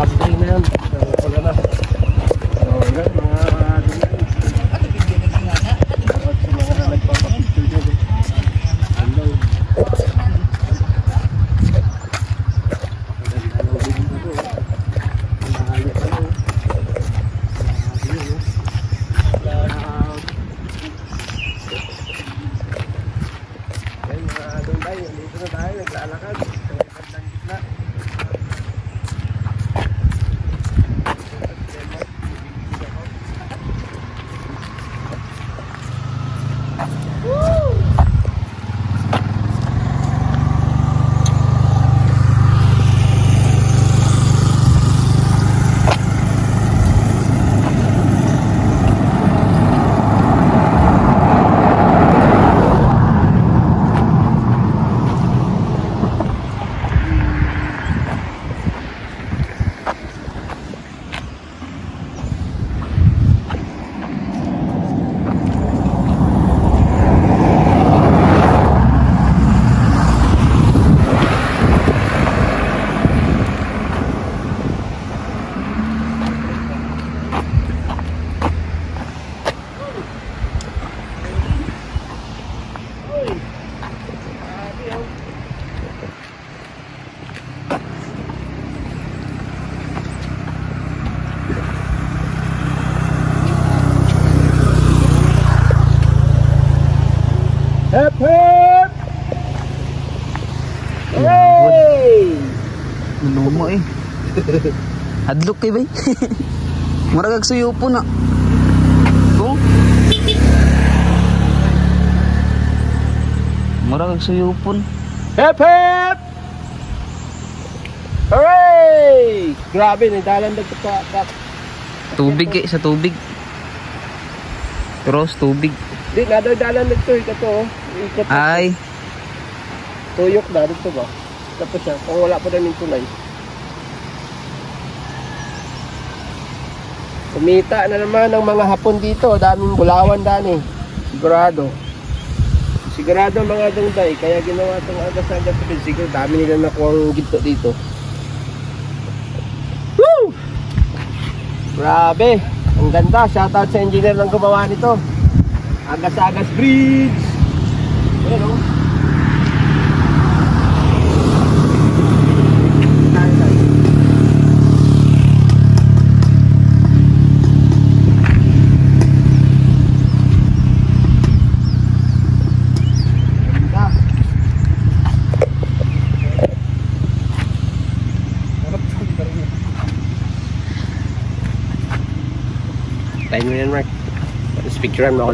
nakabigay na yan. So, wala na. So, yan, mga nagpapapicture dyan. Hello. Dito na tayo, naglalakad. Naglalakad gitna. Woo! Hep hep! Hey! Minumo eh. Hadlok kay bay. Murag suyo po na. Oh. Murag suyo po. Hep hep! Hooray! Grabe, nadalan dito pa. Tubig eh, sa tubig. Cross tubig. Di, nadadalan dito ito oh. Ikot Ay. Tuyok na dito ba? Tapos siya, kung wala pa rin yung tulay. Kumita na naman ng mga hapon dito. Daming bulawan dani. Sigurado. Sigurado mga dungday. Kaya ginawa itong agas-agas. Siguro dami nila nakuha ang ginto dito. Woo! Grabe. Ang ganda. Shoutout sa engineer ng gumawa nito. Agas-agas bridge. Ayan o. Tayo mo yan, Mark. Tapos picturean mo ako.